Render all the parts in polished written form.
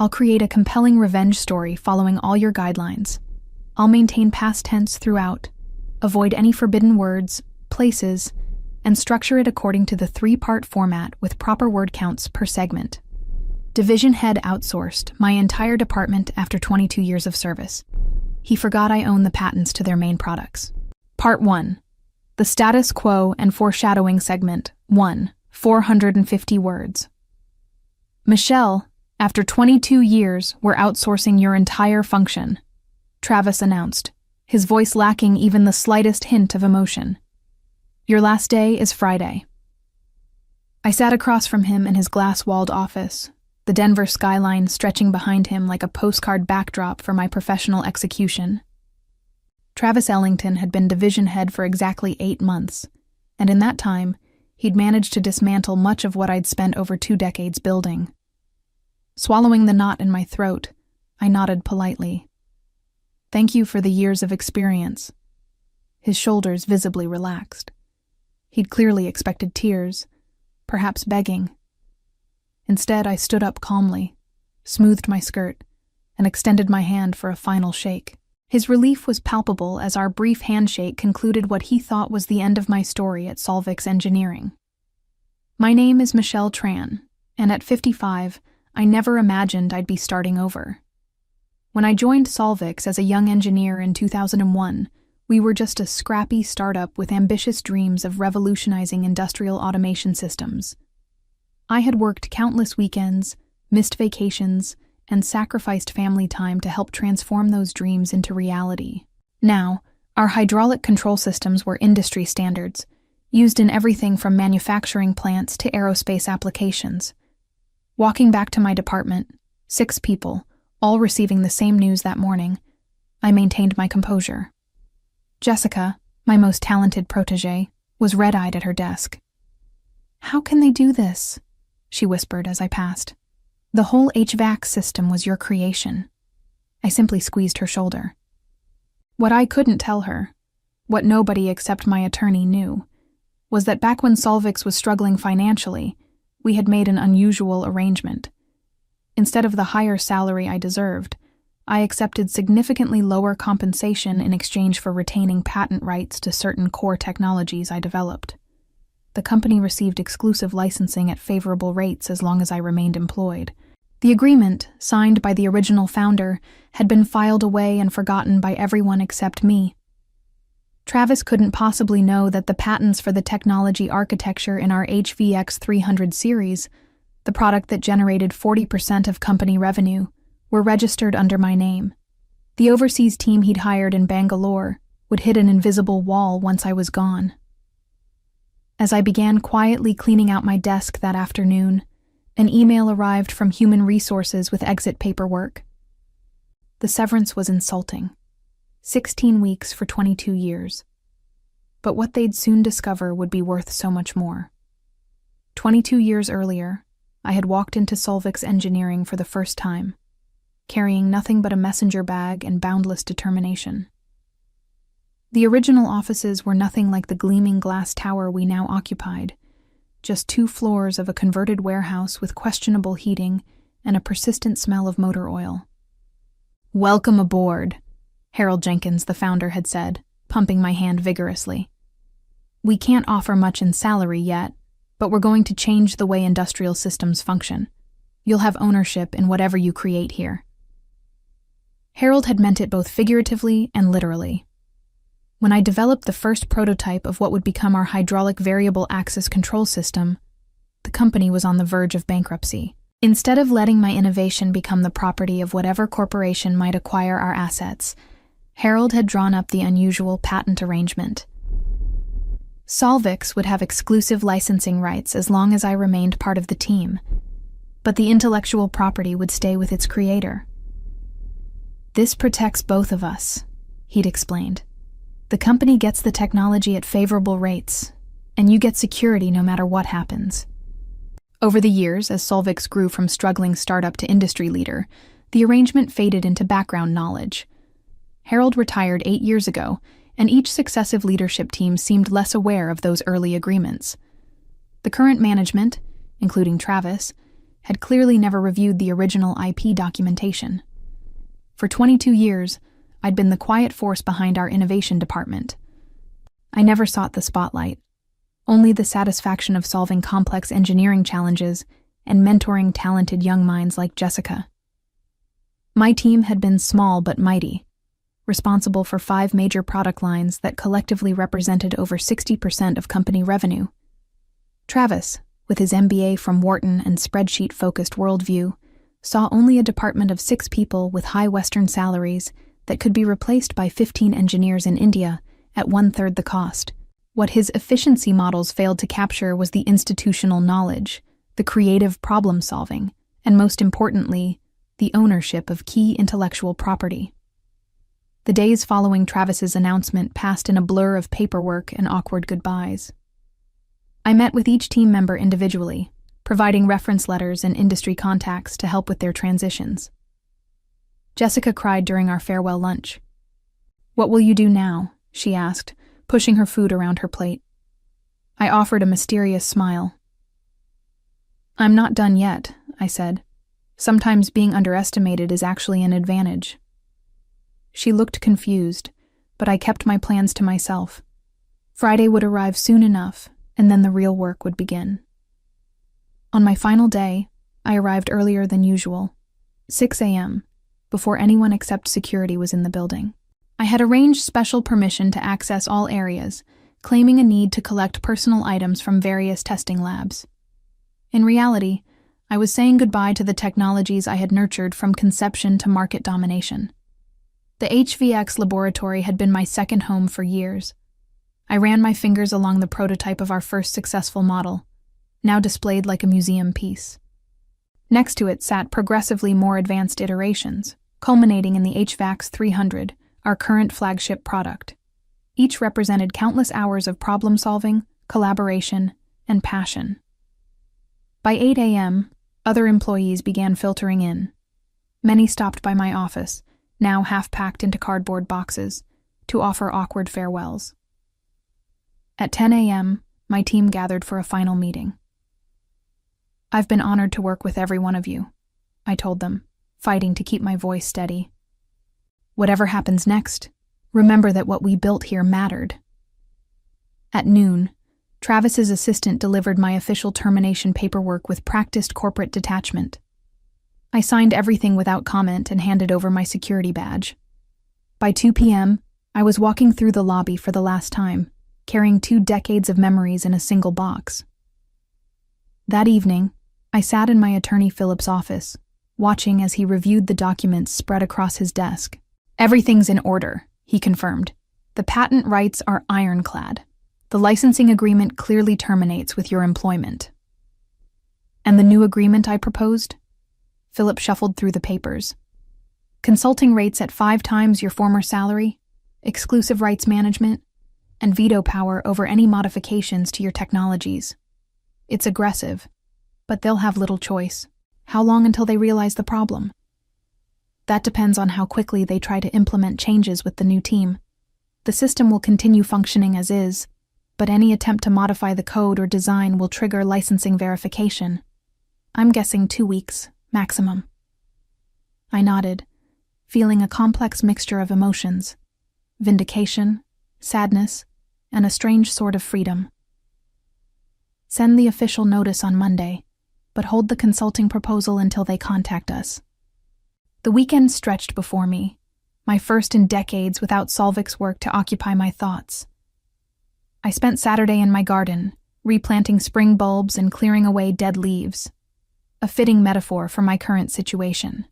I'll create a compelling revenge story following all your guidelines. I'll maintain past tense throughout, avoid any forbidden words, places, and structure it according to the 3-part format with proper word counts per segment. Division head outsourced my entire department after 22 years of service. He forgot I own the patents to their main products. Part 1. The status quo and foreshadowing segment. 1. 450 words. Michelle, after 22 years, we're outsourcing your entire function, Travis announced, his voice lacking even the slightest hint of emotion. Your last day is Friday. I sat across from him in his glass-walled office, the Denver skyline stretching behind him like a postcard backdrop for my professional execution. Travis Ellington had been division head for exactly 8 months, and in that time, he'd managed to dismantle much of what I'd spent over 2 decades building. Swallowing the knot in my throat, I nodded politely. Thank you for the years of experience. His shoulders visibly relaxed. He'd clearly expected tears, perhaps begging. Instead, I stood up calmly, smoothed my skirt, and extended my hand for a final shake. His relief was palpable as our brief handshake concluded what he thought was the end of my story at Solvix Engineering. My name is Michelle Tran, and at 55, I never imagined I'd be starting over. When I joined Solvix as a young engineer in 2001, we were just a scrappy startup with ambitious dreams of revolutionizing industrial automation systems. I had worked countless weekends, missed vacations, and sacrificed family time to help transform those dreams into reality. Now, our hydraulic control systems were industry standards, used in everything from manufacturing plants to aerospace applications. Walking back to my department, 6 people, all receiving the same news that morning, I maintained my composure. Jessica, my most talented protégé, was red-eyed at her desk. "How can they do this?" she whispered as I passed. "The whole HVAC system was your creation." I simply squeezed her shoulder. What I couldn't tell her, what nobody except my attorney knew, was that back when Solvix was struggling financially, we had made an unusual arrangement. Instead of the higher salary I deserved, I accepted significantly lower compensation in exchange for retaining patent rights to certain core technologies I developed. The company received exclusive licensing at favorable rates as long as I remained employed. The agreement, signed by the original founder, had been filed away and forgotten by everyone except me. Travis couldn't possibly know that the patents for the technology architecture in our HVX 300 series, the product that generated 40% of company revenue, were registered under my name. The overseas team he'd hired in Bangalore would hit an invisible wall once I was gone. As I began quietly cleaning out my desk that afternoon, an email arrived from Human Resources with exit paperwork. The severance was insulting. 16 weeks for 22 years. But what they'd soon discover would be worth so much more. 22 years earlier, I had walked into Solvix Engineering for the first time, carrying nothing but a messenger bag and boundless determination. The original offices were nothing like the gleaming glass tower we now occupied, just 2 floors of a converted warehouse with questionable heating and a persistent smell of motor oil. "Welcome aboard," Harold Jenkins, the founder, had said, pumping my hand vigorously. "We can't offer much in salary yet, but we're going to change the way industrial systems function. You'll have ownership in whatever you create here." Harold had meant it both figuratively and literally. When I developed the first prototype of what would become our hydraulic variable axis control system, the company was on the verge of bankruptcy. Instead of letting my innovation become the property of whatever corporation might acquire our assets, Harold had drawn up the unusual patent arrangement. Solvix would have exclusive licensing rights as long as I remained part of the team, but the intellectual property would stay with its creator. "This protects both of us," he'd explained. "The company gets the technology at favorable rates, and you get security no matter what happens." Over the years, as Solvix grew from struggling startup to industry leader, the arrangement faded into background knowledge. Harold retired 8 years ago, and each successive leadership team seemed less aware of those early agreements. The current management, including Travis, had clearly never reviewed the original IP documentation. For 22 years, I'd been the quiet force behind our innovation department. I never sought the spotlight, only the satisfaction of solving complex engineering challenges and mentoring talented young minds like Jessica. My team had been small but mighty, responsible for 5 major product lines that collectively represented over 60% of company revenue. Travis, with his MBA from Wharton and spreadsheet-focused worldview, saw only a department of 6 people with high Western salaries that could be replaced by 15 engineers in India at 1/3 the cost. What his efficiency models failed to capture was the institutional knowledge, the creative problem-solving, and most importantly, the ownership of key intellectual property. The days following Travis's announcement passed in a blur of paperwork and awkward goodbyes. I met with each team member individually, providing reference letters and industry contacts to help with their transitions. Jessica cried during our farewell lunch. "What will you do now?" she asked, pushing her food around her plate. I offered a mysterious smile. "I'm not done yet," I said. "Sometimes being underestimated is actually an advantage." She looked confused, but I kept my plans to myself. Friday would arrive soon enough, and then the real work would begin. On my final day, I arrived earlier than usual, 6 a.m., before anyone except security was in the building. I had arranged special permission to access all areas, claiming a need to collect personal items from various testing labs. In reality, I was saying goodbye to the technologies I had nurtured from conception to market domination. The HVX laboratory had been my second home for years. I ran my fingers along the prototype of our first successful model, now displayed like a museum piece. Next to it sat progressively more advanced iterations, culminating in the HVAX 300, our current flagship product. Each represented countless hours of problem-solving, collaboration, and passion. By 8 a.m., other employees began filtering in. Many stopped by my office, now half-packed into cardboard boxes, to offer awkward farewells. At 10 a.m., my team gathered for a final meeting. "I've been honored to work with every one of you," I told them, fighting to keep my voice steady. "Whatever happens next, remember that what we built here mattered." At noon, Travis's assistant delivered my official termination paperwork with practiced corporate detachment. I signed everything without comment and handed over my security badge. By 2 p.m., I was walking through the lobby for the last time, carrying 2 decades of memories in a single box. That evening, I sat in my attorney Philip's office, watching as he reviewed the documents spread across his desk. "Everything's in order," he confirmed. "The patent rights are ironclad. The licensing agreement clearly terminates with your employment." "And the new agreement I proposed?" Philip shuffled through the papers. "Consulting rates at 5 times your former salary, exclusive rights management, and veto power over any modifications to your technologies. It's aggressive, but they'll have little choice. How long until they realize the problem? That depends on how quickly they try to implement changes with the new team. The system will continue functioning as is, but any attempt to modify the code or design will trigger licensing verification. I'm guessing 2 weeks, maximum." I nodded, feeling a complex mixture of emotions: vindication, sadness, and a strange sort of freedom. "Send the official notice on Monday, but hold the consulting proposal until they contact us." The weekend stretched before me, my first in decades without Solvix work to occupy my thoughts. I spent Saturday in my garden, replanting spring bulbs and clearing away dead leaves, a fitting metaphor for my current situation.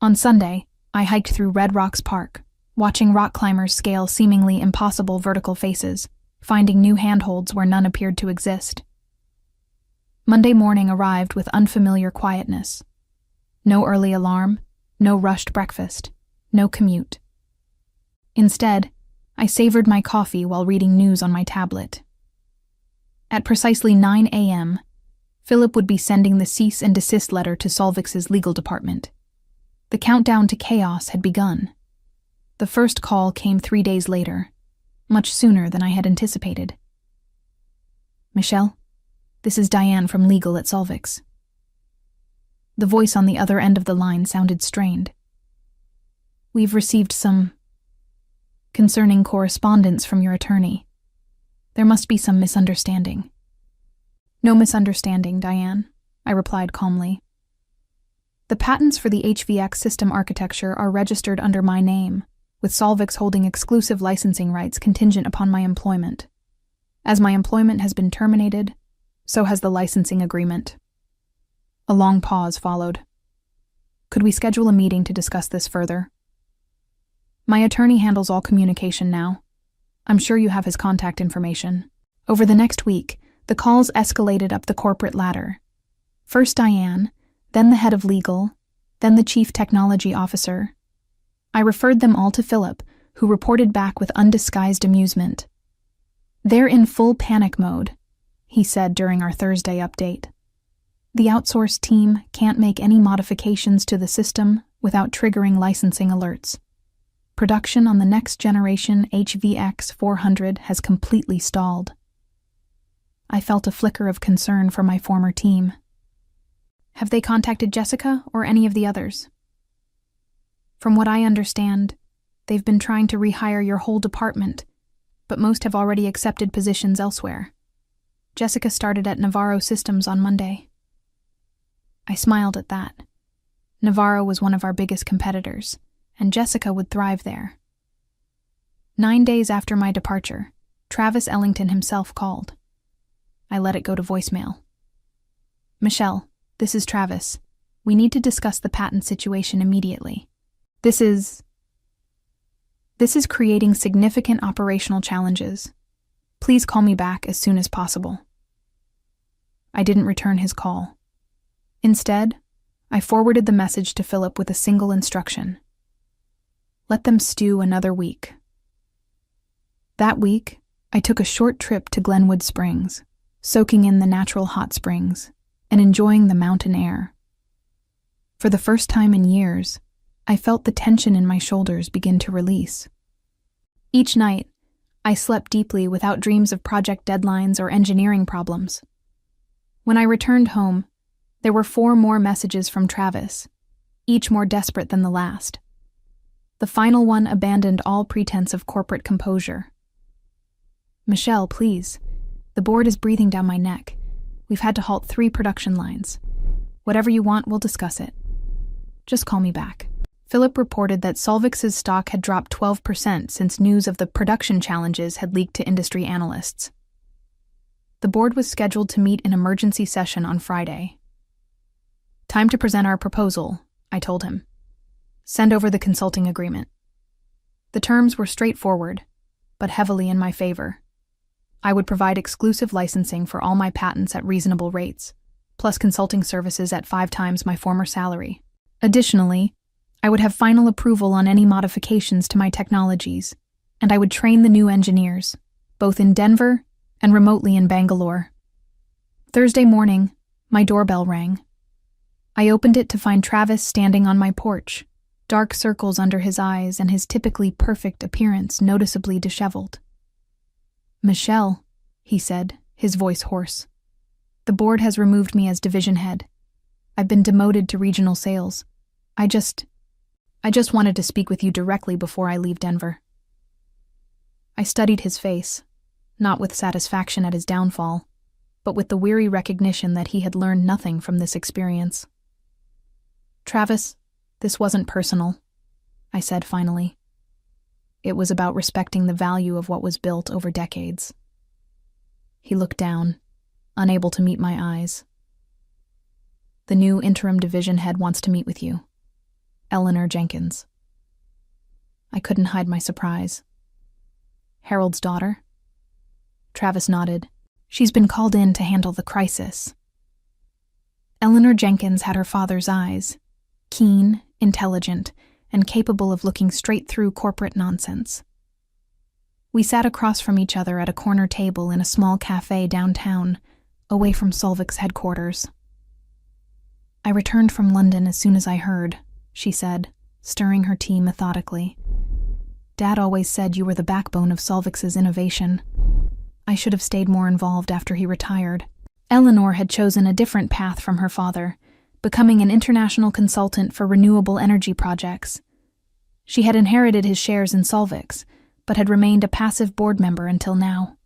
On Sunday, I hiked through Red Rocks Park, watching rock climbers scale seemingly impossible vertical faces, finding new handholds where none appeared to exist. Monday morning arrived with unfamiliar quietness. No early alarm, no rushed breakfast, no commute. Instead, I savored my coffee while reading news on my tablet. At precisely 9 a.m., Philip would be sending the cease and desist letter to Solvix's legal department. The countdown to chaos had begun. The first call came 3 days later, much sooner than I had anticipated. "Michelle, this is Diane from legal at Solvix." The voice on the other end of the line sounded strained. "We've received some concerning correspondence from your attorney. There must be some misunderstanding." "No misunderstanding, Diane," I replied calmly. "The patents for the HVX system architecture are registered under my name, with Solvix holding exclusive licensing rights contingent upon my employment. As my employment has been terminated, so has the licensing agreement." A long pause followed. "Could we schedule a meeting to discuss this further?" "My attorney handles all communication now. I'm sure you have his contact information." Over the next week, the calls escalated up the corporate ladder. First Diane, then the head of legal, then the chief technology officer. I referred them all to Philip, who reported back with undisguised amusement. "They're in full panic mode," he said during our Thursday update. "The outsourced team can't make any modifications to the system without triggering licensing alerts. Production on the next generation HVX 400 has completely stalled." I felt a flicker of concern for my former team. "Have they contacted Jessica or any of the others?" "From what I understand, they've been trying to rehire your whole department, but most have already accepted positions elsewhere. Jessica started at Navarro Systems on Monday." I smiled at that. Navarro was one of our biggest competitors, and Jessica would thrive there. 9 days after my departure, Travis Ellington himself called. I let it go to voicemail. "Michelle, this is Travis. We need to discuss the patent situation immediately. This is creating significant operational challenges. Please call me back as soon as possible." I didn't return his call. Instead, I forwarded the message to Philip with a single instruction. Let them stew another week. That week, I took a short trip to Glenwood Springs, soaking in the natural hot springs and enjoying the mountain air. For the first time in years, I felt the tension in my shoulders begin to release. Each night, I slept deeply without dreams of project deadlines or engineering problems. When I returned home, there were 4 more messages from Travis, each more desperate than the last. The final one abandoned all pretense of corporate composure. "Michelle, please. The board is breathing down my neck. We've had to halt 3 production lines. Whatever you want, we'll discuss it. Just call me back." Philip reported that Solvix's stock had dropped 12% since news of the production challenges had leaked to industry analysts. The board was scheduled to meet in emergency session on Friday. "Time to present our proposal," I told him. "Send over the consulting agreement." The terms were straightforward, but heavily in my favor. I would provide exclusive licensing for all my patents at reasonable rates, plus consulting services at 5 times my former salary. Additionally, I would have final approval on any modifications to my technologies, and I would train the new engineers, both in Denver and remotely in Bangalore. Thursday morning, my doorbell rang. I opened it to find Travis standing on my porch, dark circles under his eyes and his typically perfect appearance noticeably disheveled. "Michelle," he said, his voice hoarse. "The board has removed me as division head. I've been demoted to regional sales. I just wanted to speak with you directly before I leave Denver." I studied his face, not with satisfaction at his downfall, but with the weary recognition that he had learned nothing from this experience. "Travis, this wasn't personal," I said finally. "It was about respecting the value of what was built over decades." He looked down, unable to meet my eyes. "The new interim division head wants to meet with you. Eleanor Jenkins." I couldn't hide my surprise. "Harold's daughter?" Travis nodded. "She's been called in to handle the crisis." Eleanor Jenkins had her father's eyes, keen, intelligent, and capable of looking straight through corporate nonsense. We sat across from each other at a corner table in a small cafe downtown, away from Solvix headquarters. "I returned from London as soon as I heard," she said, stirring her tea methodically. "Dad always said you were the backbone of Solvix's innovation. I should have stayed more involved after he retired." Eleanor had chosen a different path from her father, becoming an international consultant for renewable energy projects. She had inherited his shares in Solvix, but had remained a passive board member until now.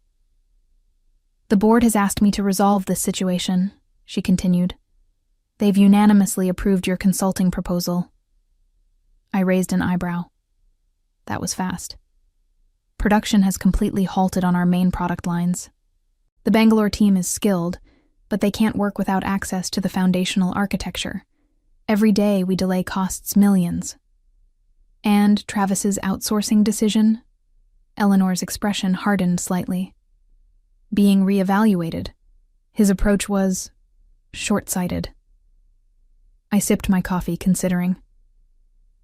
The board has asked me to resolve this situation, she continued. They've unanimously approved your consulting proposal. I raised an eyebrow. That was fast. Production has completely halted on our main product lines. The Bangalore team is skilled, but they can't work without access to the foundational architecture. Every day we delay costs millions. And Travis's outsourcing decision? Eleanor's expression hardened slightly. Being reevaluated. His approach was short-sighted. I sipped my coffee, considering.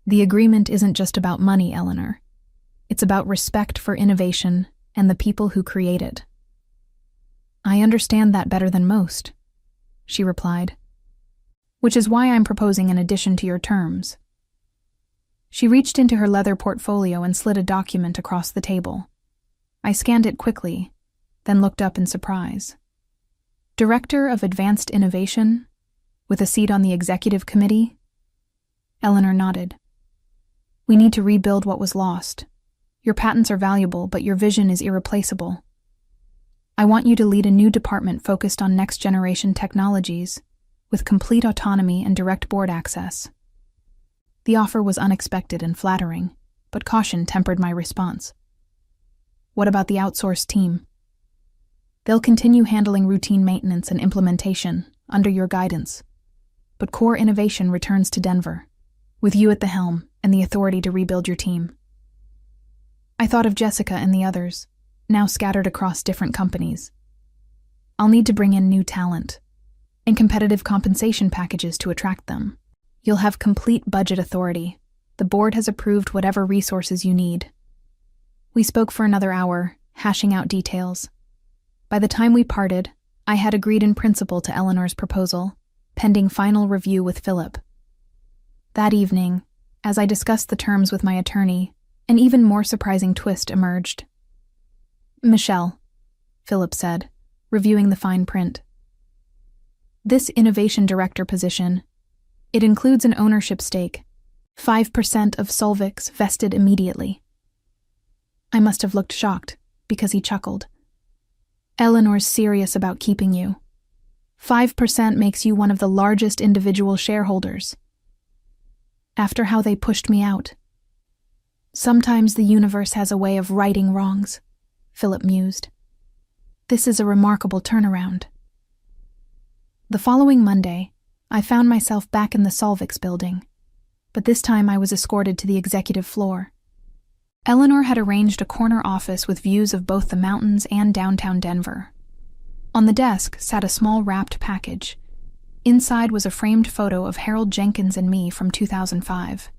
The agreement isn't just about money, Eleanor. It's about respect for innovation and the people who create it. I understand that better than most, she replied. Which is why I'm proposing an addition to your terms. She reached into her leather portfolio and slid a document across the table. I scanned it quickly, then looked up in surprise. Director of Advanced Innovation, with a seat on the executive committee? Eleanor nodded. We need to rebuild what was lost. Your patents are valuable, but your vision is irreplaceable. I want you to lead a new department focused on next-generation technologies, with complete autonomy and direct board access. The offer was unexpected and flattering, but caution tempered my response. What about the outsourced team? They'll continue handling routine maintenance and implementation under your guidance, but core innovation returns to Denver, with you at the helm and the authority to rebuild your team. I thought of Jessica and the others, now scattered across different companies. I'll need to bring in new talent and competitive compensation packages to attract them. You'll have complete budget authority. The board has approved whatever resources you need. We spoke for another hour, hashing out details. By the time we parted, I had agreed in principle to Eleanor's proposal, pending final review with Philip. That evening, as I discussed the terms with my attorney, an even more surprising twist emerged. Michelle, Philip said, reviewing the fine print. This innovation director position, it includes an ownership stake, 5% of Solvix vested immediately. I must have looked shocked, because he chuckled. Eleanor's serious about keeping you. 5% makes you one of the largest individual shareholders. After how they pushed me out. Sometimes the universe has a way of righting wrongs, Philip mused. This is a remarkable turnaround. The following Monday, I found myself back in the Solvix building, but this time I was escorted to the executive floor. Eleanor had arranged a corner office with views of both the mountains and downtown Denver. On the desk sat a small wrapped package. Inside was a framed photo of Harold Jenkins and me from 2005,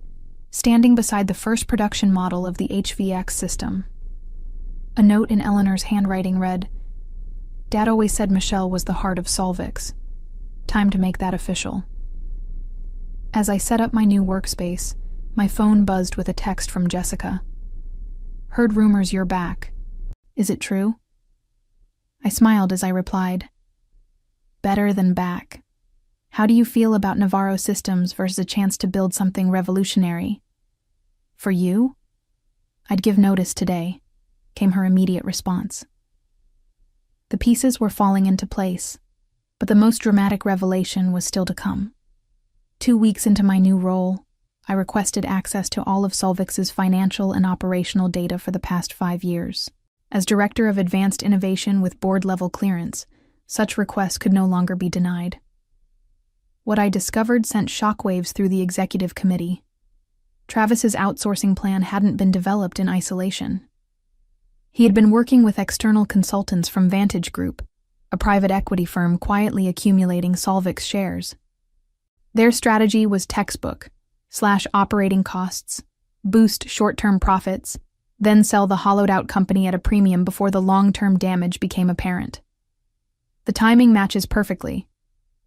standing beside the first production model of the HVX system. A note in Eleanor's handwriting read, Dad always said Michelle was the heart of Solvix. Time to make that official. As I set up my new workspace, my phone buzzed with a text from Jessica. Heard rumors you're back. Is it true? I smiled as I replied, Better than back. How do you feel about Navarro Systems versus a chance to build something revolutionary? For you? I'd give notice today, came her immediate response. The pieces were falling into place, but the most dramatic revelation was still to come. 2 weeks into my new role, I requested access to all of Solvix's financial and operational data for the past 5 years. As Director of Advanced Innovation with board-level clearance, such requests could no longer be denied. What I discovered sent shockwaves through the executive committee. Travis's outsourcing plan hadn't been developed in isolation. He had been working with external consultants from Vantage Group, a private equity firm quietly accumulating Solvix shares. Their strategy was textbook, slash operating costs, boost short-term profits, then sell the hollowed-out company at a premium before the long-term damage became apparent. The timing matches perfectly,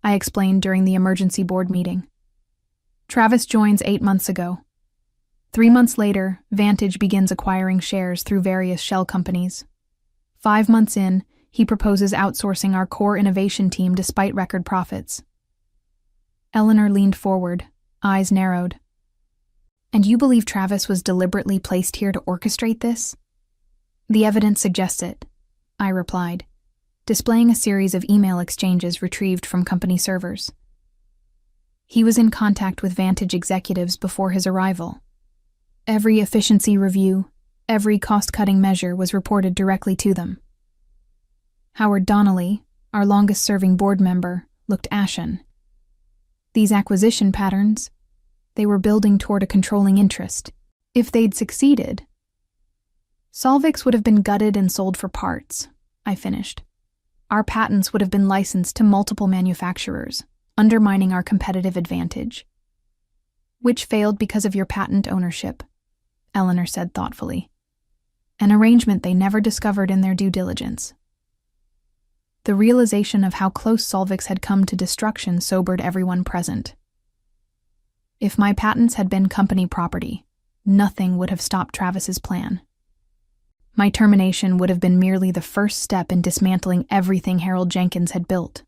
I explained during the emergency board meeting. Travis joins 8 months ago. 3 months later, Vantage begins acquiring shares through various shell companies. 5 months in, he proposes outsourcing our core innovation team despite record profits. Eleanor leaned forward, eyes narrowed. And you believe Travis was deliberately placed here to orchestrate this? The evidence suggests it, I replied, displaying a series of email exchanges retrieved from company servers. He was in contact with Vantage executives before his arrival. Every efficiency review, every cost-cutting measure was reported directly to them. Howard Donnelly, our longest-serving board member, looked ashen. These acquisition patterns, they were building toward a controlling interest. If they'd succeeded, Solvix would have been gutted and sold for parts, I finished. Our patents would have been licensed to multiple manufacturers, undermining our competitive advantage. Which failed because of your patent ownership, Eleanor said thoughtfully. An arrangement they never discovered in their due diligence. The realization of how close Solvix had come to destruction sobered everyone present. If my patents had been company property, nothing would have stopped Travis's plan. My termination would have been merely the first step in dismantling everything Harold Jenkins had built.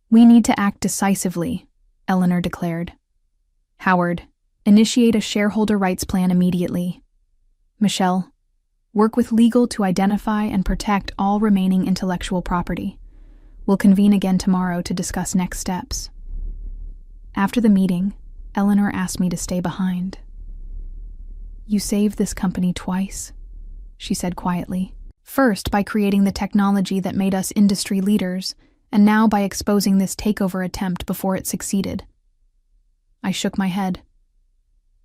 We need to act decisively, Eleanor declared. Howard, initiate a shareholder rights plan immediately. Michelle, work with legal to identify and protect all remaining intellectual property. We'll convene again tomorrow to discuss next steps. After the meeting, Eleanor asked me to stay behind. You saved this company twice, she said quietly. First, by creating the technology that made us industry leaders, and now by exposing this takeover attempt before it succeeded. I shook my head.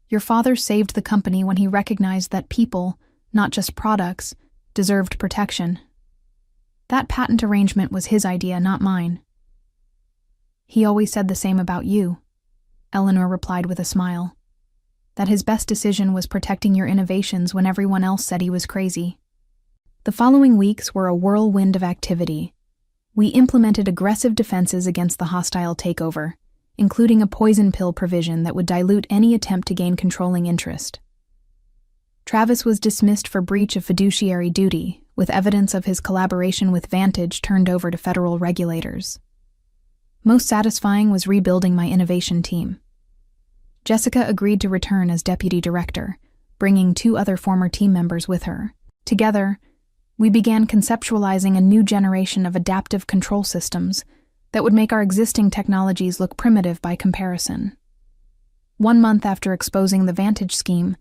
Your father saved the company when he recognized that people, not just products, deserved protection. That patent arrangement was his idea, not mine. He always said the same about you, Eleanor replied with a smile. That his best decision was protecting your innovations when everyone else said he was crazy. The following weeks were a whirlwind of activity. We implemented aggressive defenses against the hostile takeover, including a poison pill provision that would dilute any attempt to gain controlling interest. Travis was dismissed for breach of fiduciary duty, with evidence of his collaboration with Vantage turned over to federal regulators. Most satisfying was rebuilding my innovation team. Jessica agreed to return as deputy director, bringing 2 other former team members with her. Together, we began conceptualizing a new generation of adaptive control systems that would make our existing technologies look primitive by comparison. 1 month after exposing the Vantage scheme,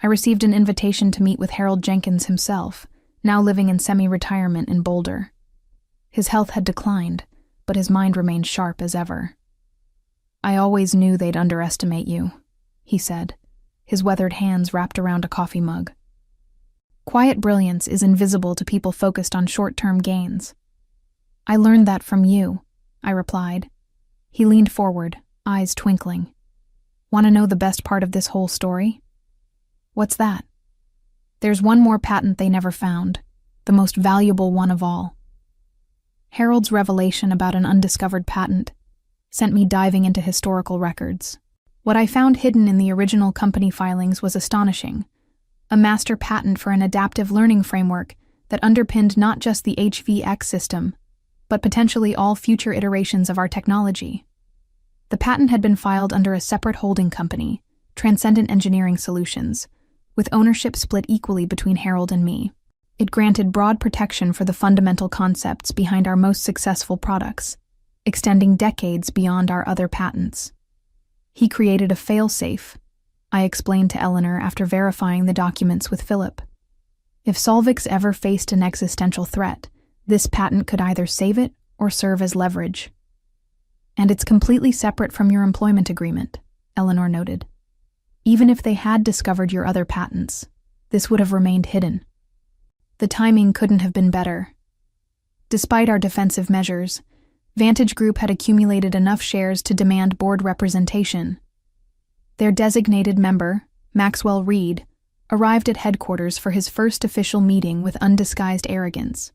I received an invitation to meet with Harold Jenkins himself, now living in semi-retirement in Boulder. His health had declined, but his mind remained sharp as ever. I always knew they'd underestimate you, he said, his weathered hands wrapped around a coffee mug. Quiet brilliance is invisible to people focused on short-term gains. I learned that from you, I replied. He leaned forward, eyes twinkling. Want to know the best part of this whole story? What's that? There's one more patent they never found, the most valuable one of all. Harold's revelation about an undiscovered patent sent me diving into historical records. What I found hidden in the original company filings was astonishing. A master patent for an adaptive learning framework that underpinned not just the HVX system, but potentially all future iterations of our technology. The patent had been filed under a separate holding company, Transcendent Engineering Solutions, with ownership split equally between Harold and me. It granted broad protection for the fundamental concepts behind our most successful products, extending decades beyond our other patents. He created a fail-safe, I explained to Eleanor after verifying the documents with Philip. If Solvix ever faced an existential threat, this patent could either save it or serve as leverage. And it's completely separate from your employment agreement, Eleanor noted. Even if they had discovered your other patents, this would have remained hidden. The timing couldn't have been better. Despite our defensive measures, Vantage Group had accumulated enough shares to demand board representation. Their designated member, Maxwell Reed, arrived at headquarters for his first official meeting with undisguised arrogance.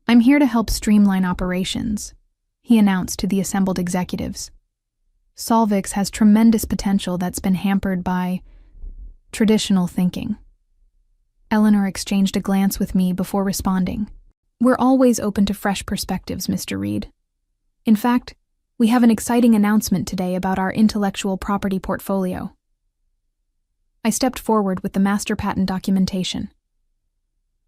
I'm here to help streamline operations, he announced to the assembled executives. Solvix has tremendous potential that's been hampered by traditional thinking. Eleanor exchanged a glance with me before responding. We're always open to fresh perspectives, Mr. Reed. In fact, We have an exciting announcement today about our intellectual property portfolio. I stepped forward with the master patent documentation.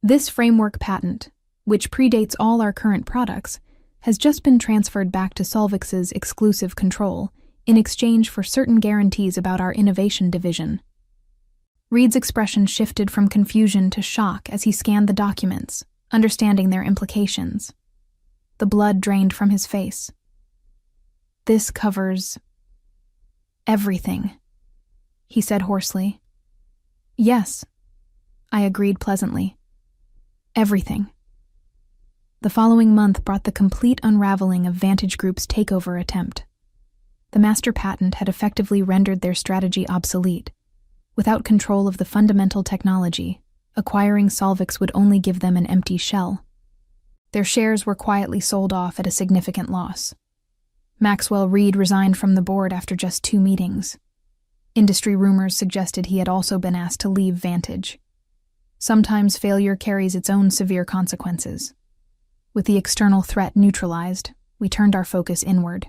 This framework patent, which predates all our current products, has just been transferred back to Solvix's exclusive control in exchange for certain guarantees about our innovation division. Reed's expression shifted from confusion to shock as he scanned the documents, understanding their implications. The blood drained from his face. "This covers everything," he said hoarsely. "Yes," I agreed pleasantly. "Everything." The following month brought the complete unraveling of Vantage Group's takeover attempt. The master patent had effectively rendered their strategy obsolete. Without control of the fundamental technology, acquiring Solvix would only give them an empty shell. Their shares were quietly sold off at a significant loss. Maxwell Reed resigned from the board after just 2 meetings. Industry rumors suggested he had also been asked to leave Vantage. Sometimes failure carries its own severe consequences. With the external threat neutralized, we turned our focus inward.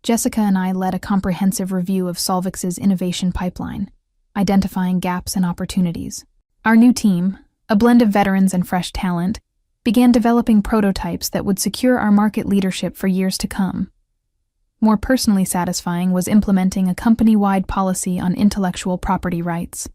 Jessica and I led a comprehensive review of Solvix's innovation pipeline, identifying gaps and opportunities. Our new team, a blend of veterans and fresh talent, began developing prototypes that would secure our market leadership for years to come. More personally satisfying was implementing a company-wide policy on intellectual property rights.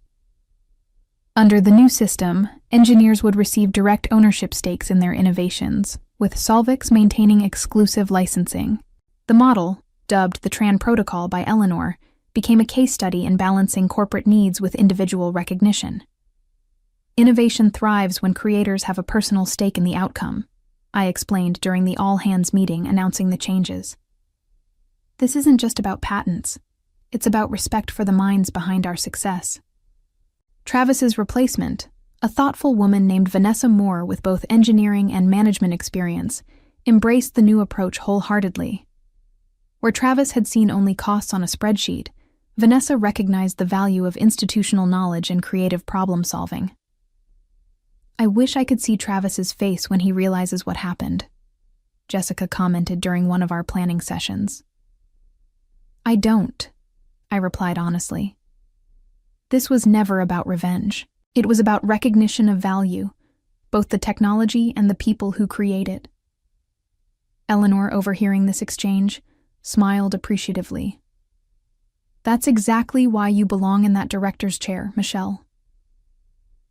Under the new system, engineers would receive direct ownership stakes in their innovations, with Solvix maintaining exclusive licensing. The model, dubbed the Tran Protocol by Eleanor, became a case study in balancing corporate needs with individual recognition. Innovation thrives when creators have a personal stake in the outcome, I explained during the all-hands meeting announcing the changes. This isn't just about patents. It's about respect for the minds behind our success. Travis's replacement, a thoughtful woman named Vanessa Moore with both engineering and management experience, embraced the new approach wholeheartedly. Where Travis had seen only costs on a spreadsheet, Vanessa recognized the value of institutional knowledge and creative problem-solving. "I wish I could see Travis's face when he realizes what happened," Jessica commented during one of our planning sessions. "I don't," I replied honestly. This was never about revenge. It was about recognition of value, both the technology and the people who create it. Eleanor, overhearing this exchange, smiled appreciatively. "That's exactly why you belong in that director's chair, Michelle."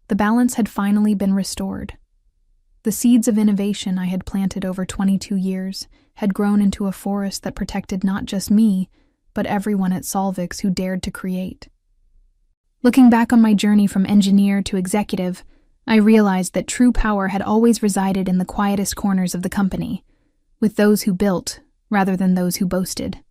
The balance had finally been restored. The seeds of innovation I had planted over 22 years had grown into a forest that protected not just me, but everyone at Solvix who dared to create. Looking back on my journey from engineer to executive, I realized that true power had always resided in the quietest corners of the company, with those who built rather than those who boasted.